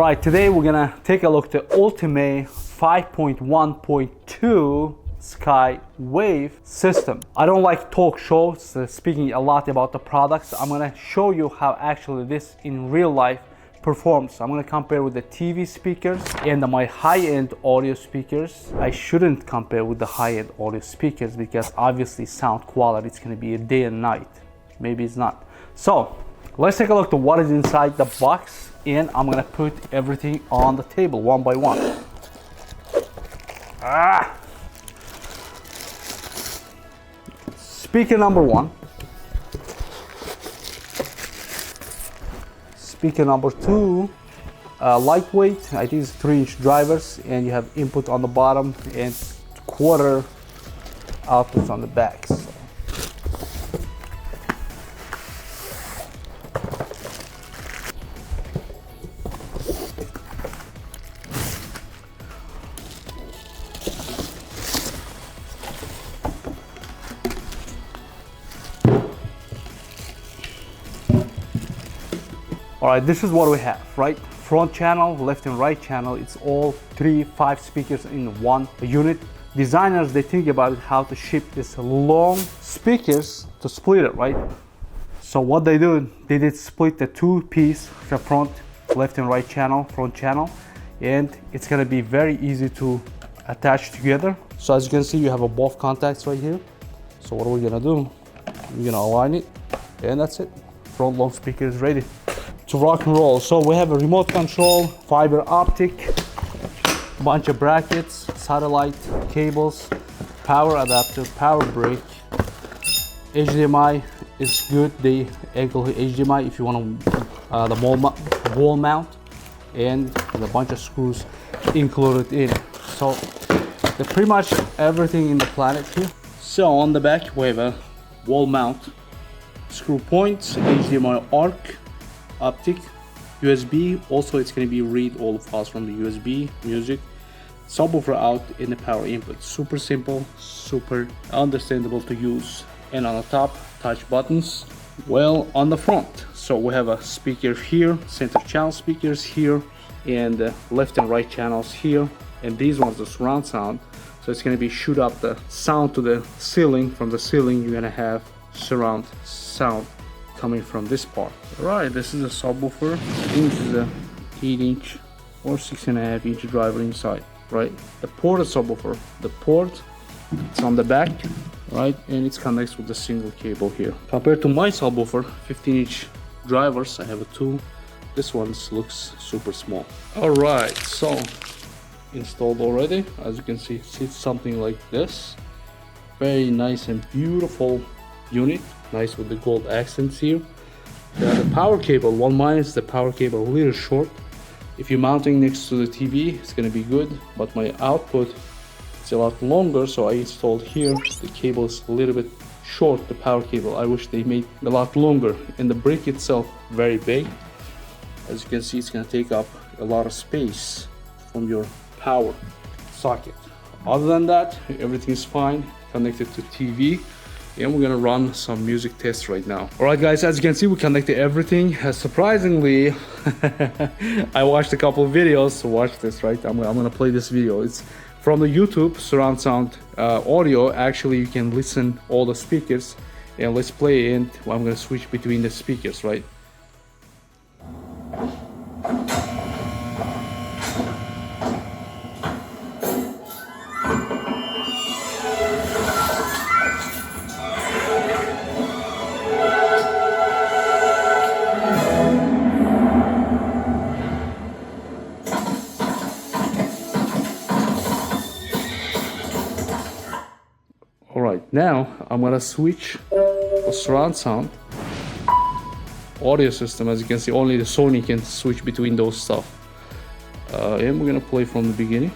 Alright, today we're gonna take a look at the ULTIMEA 5.1.2 Skywave system. I don't like talk shows speaking a lot about the products. I'm gonna show you how actually this in real life performs. I'm gonna compare with the TV speakers and my high-end audio speakers. I shouldn't compare with the high-end audio speakers because obviously sound quality is gonna be a day and night. Maybe it's not. So let's take a look at what is inside the box, and I'm gonna put everything on the table one by one. Speaker number one. Speaker number two, lightweight. I think it's 3-inch drivers, and you have input on the bottom and quarter outputs on the back. So. All right, this is what we have, right? Front channel, left and right channel. It's all 5 speakers in one unit. Designers, they think about how to ship this long speakers to split it, right? So what they do, they did split the 2-piece, the front, left and right channel, front channel, and it's gonna be very easy to attach together. So as you can see, you have both contacts right here. So what are we gonna do? We're gonna align it, and that's it. Front long speaker is ready to rock and roll. So we have a remote control, fiber optic, bunch of brackets, satellite cables, power adapter, power brick, HDMI is good. They include HDMI if you want the wall mount, and a bunch of screws included in it. So they're pretty much everything in the planet here. So on the back we have a wall mount, screw points, HDMI ARC, optic, USB. Also it's going to be read all the files from the USB, music, subwoofer out in the power input. Super simple, super understandable to use. And on the top, touch buttons. Well, on the front, so we have a speaker here, center channel speakers here, and left and right channels here. And these ones are surround sound, so it's going to be shoot up the sound to the ceiling. From the ceiling you're going to have surround sound coming from this part. Right, this is a subwoofer. I think this is a 8-inch or 6.5-inch driver inside, right? The port is subwoofer. The port, it's on the back, right? And it's connects with the single cable here. Compared to my subwoofer, 15-inch drivers, I have a 2. This one looks super small. All right, so installed already. As you can see, it's something like this. Very nice and beautiful unit. Nice with the gold accents here. The power cable, one minus the power cable a little short. If you're mounting next to the TV, it's gonna be good, but my output is a lot longer, so I installed here. The cable is a little bit short, the power cable. I wish they made a lot longer. And the brick itself, very big. As you can see, it's gonna take up a lot of space from your power socket. Other than that, everything is fine, connected to TV. And we're gonna run some music tests right now. All right, guys, as you can see, we connected everything. Surprisingly, I watched a couple of videos, so watch this, right? I'm gonna play this video. It's from the YouTube surround sound audio. Actually, you can listen all the speakers, and let's play, and I'm gonna switch between the speakers, right? Now I'm gonna switch the surround sound audio system. As you can see, only the Sony can switch between those stuff. And we're gonna play from the beginning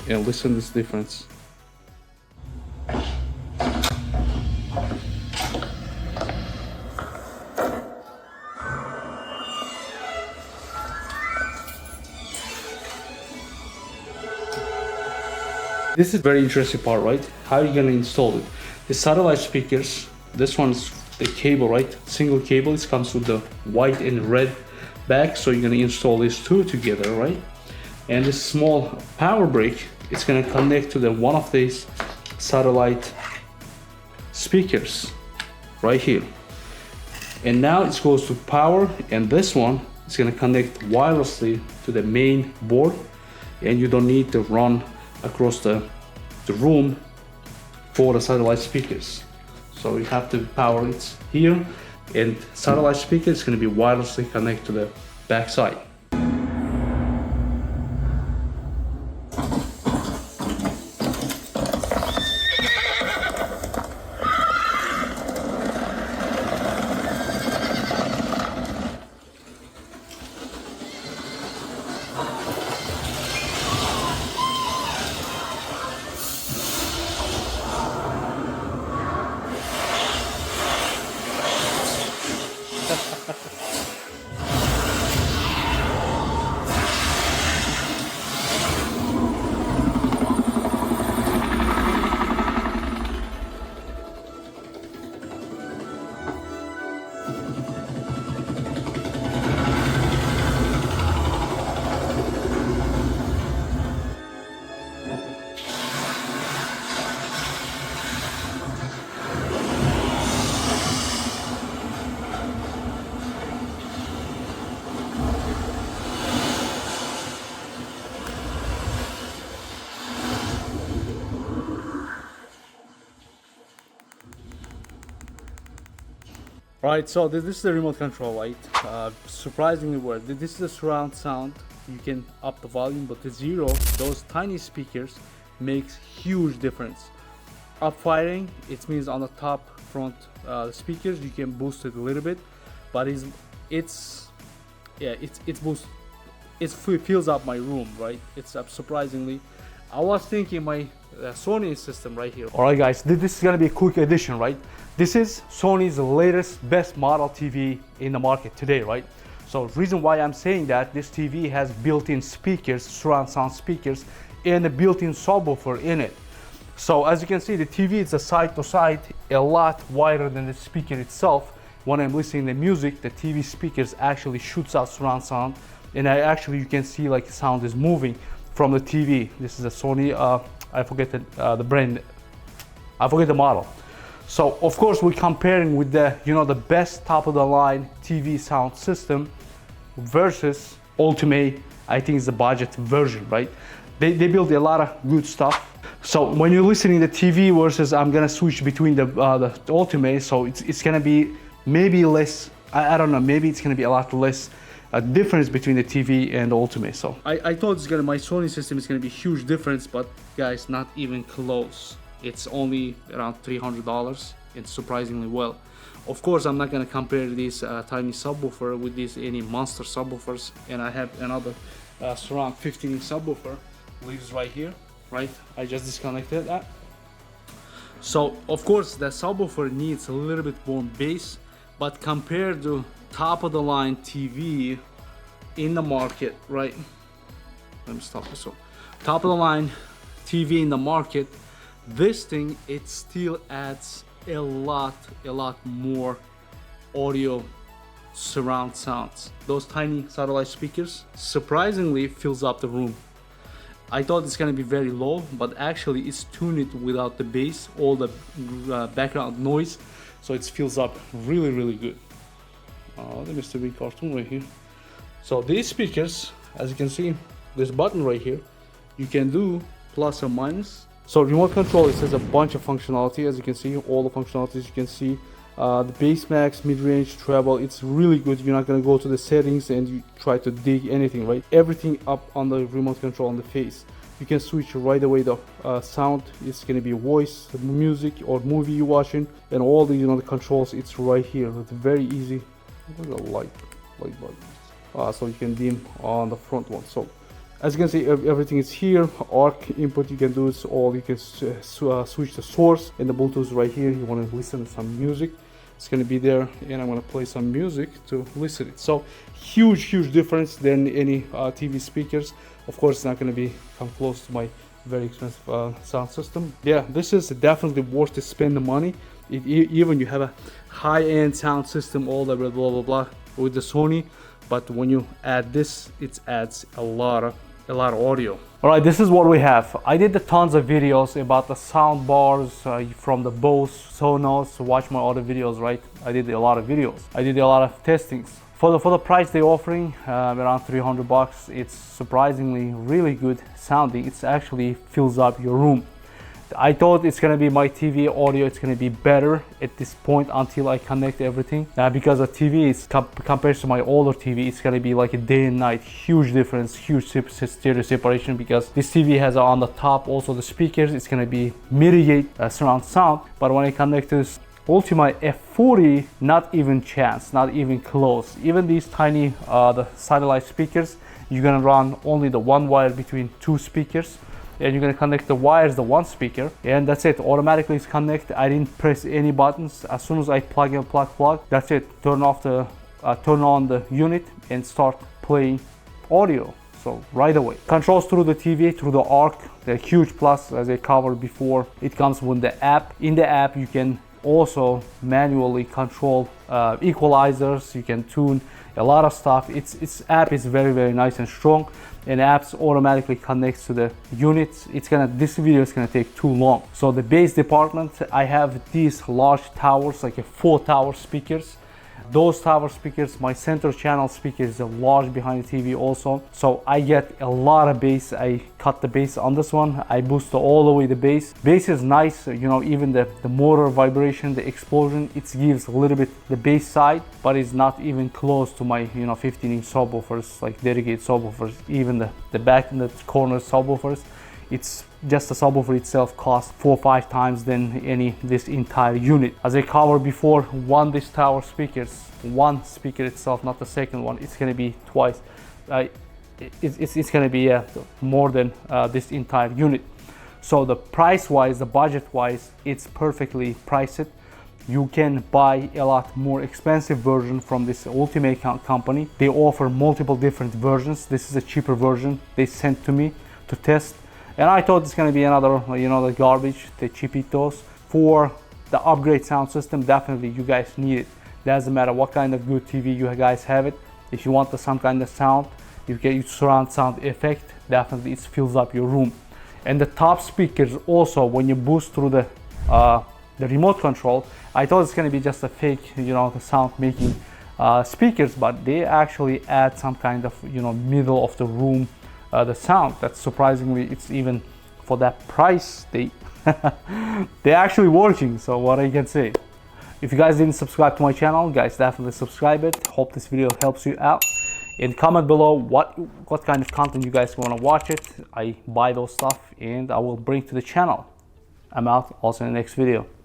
and listen to this difference. This is very interesting part, right? How are you gonna install it? The satellite speakers, this one's the cable, right? Single cable. It comes with the white and red back, so you're gonna install these two together, right? And this small power brick, it's gonna connect to the one of these satellite speakers right here. And now it goes to power, and this one is gonna connect wirelessly to the main board, and you don't need to run across the room for the satellite speakers. So you have to power it here, and satellite speaker is going to be wirelessly connected to the back side. Right, so this is the remote control, right? Surprisingly well. This is the surround sound. You can up the volume, but the zero, those tiny speakers, makes huge difference. Up firing, it means on the top front speakers, you can boost it a little bit, but it's boost. It fills up my room, right? It's surprisingly. I was thinking my Sony system right here. All right, guys, this is gonna be a quick addition, right? This is Sony's latest best model TV in the market today, right? So the reason why I'm saying that, this TV has built-in speakers, surround sound speakers, and a built-in subwoofer in it. So as you can see, the TV is a side to side, a lot wider than the speaker itself. When I'm listening to music, the TV speakers actually shoots out surround sound, and you can see like the sound is moving from the TV. This is a Sony, I forget the brand, I forget the model. So of course we're comparing with the, the best top of the line TV sound system versus ULTIMEA. I think it's the budget version, right? They build a lot of good stuff. So when you're listening to TV versus, I'm gonna switch between the ULTIMEA, so it's gonna be maybe less, I don't know, maybe it's gonna be a lot less difference between the TV and the ULTIMEA. So I thought my Sony system is gonna be a huge difference, but guys, not even close. It's only around $300 and surprisingly well. Of course, I'm not gonna compare this tiny subwoofer with these any monster subwoofers, and I have another surround 15-inch subwoofer lives right here, right? I just disconnected that. So of course the subwoofer needs a little bit more bass, but compared to top of the line TV in the market, right? Let me stop this one. Top of the line TV in the market, this thing, it still adds a lot more audio surround sounds. Those tiny satellite speakers surprisingly fills up the room. I thought it's gonna be very low, but actually it's tuned without the bass, all the background noise, so it fills up really good. Let me see the cartoon right here. So these speakers, as you can see, this button right here, you can do plus or minus. So remote control, it has a bunch of functionality. As you can see, all the functionalities you can see. The bass max, mid-range, treble, it's really good. You're not gonna go to the settings and you try to dig anything, right? Everything up on the remote control on the face. You can switch right away the sound. It's gonna be voice, music, or movie you're watching, and all the the controls. It's right here. It's very easy. Where's the light button? So you can dim on the front one. So as you can see, everything is here. ARC input you can do is all. You can switch the source, and the Bluetooth right here. You want to listen to some music, it's going to be there, and I'm going to play some music to listen it. So huge difference than any TV speakers. Of course, it's not going to come close to my very expensive sound system. Yeah, this is definitely worth to spend the money. Even you have a high-end sound system, all the blah blah blah with the Sony, but when you add this, it adds a lot of audio. All right, this is what we have. I did tons of videos about the sound bars from the Bose, Sonos. Watch my other videos, right? I did a lot of videos. I did a lot of testings. For the price they're offering, around 300 bucks, it's surprisingly really good sounding. It actually fills up your room. I thought it's gonna be my TV audio, it's gonna be better at this point until I connect everything. Because the TV is compared to my older TV, it's gonna be like a day and night, huge difference, huge stereo separation, because this TV has on the top also the speakers. It's gonna be mitigate surround sound. But when I connect to this ULTIMEA F40, not even chance, not even close. Even these tiny the satellite speakers, you're gonna run only the one wire between two speakers, and you're gonna connect the wires, the one speaker, and that's it. Automatically it's connected. I didn't press any buttons. As soon as I plug in, plug, that's it. Turn on the unit and start playing audio. So right away. Controls through the TV, through the ARC. The huge plus, as I covered before, it comes with the app. In the app, you can also manually control equalizers. You can tune a lot of stuff. Its app is very nice and strong, and apps automatically connects to the units. This video is gonna take too long. So the bass department, I have these large towers, like a 4-tower speakers. Those tower speakers, my center channel speaker is large behind the TV also. So I get a lot of bass. I cut the bass on this one. I boost all the way the bass. Bass is nice, you know, even the motor vibration, the explosion, it gives a little bit the bass side, but it's not even close to my, you know, 15-inch subwoofers, like dedicated subwoofers, even the back in the corner subwoofers. It's just the subwoofer itself costs 4 or 5 times than this entire unit. As I covered before, this tower speakers, one speaker itself, not the second one, it's gonna be twice. It's gonna be more than this entire unit. So the price wise, the budget wise, it's perfectly priced. You can buy a lot more expensive version from this ULTIMEA company. They offer multiple different versions. This is a cheaper version they sent to me to test. And I thought it's gonna be another, you know, the garbage, the cheapitos. For the upgrade sound system, definitely you guys need it. Doesn't matter what kind of good TV you guys have it. If you want some kind of sound, you get surround sound effect, definitely it fills up your room. And the top speakers also, when you boost through the remote control, I thought it's gonna be just a fake, you know, the sound making speakers, but they actually add some kind of, you know, middle of the room the sound. That's surprisingly, it's even for that price, they're actually working. So what I can say, if you guys didn't subscribe to my channel, guys, definitely subscribe it. Hope this video helps you out, and comment below what kind of content you guys want to watch it. I buy those stuff and I will bring to the channel. I'm out. Also in the next video.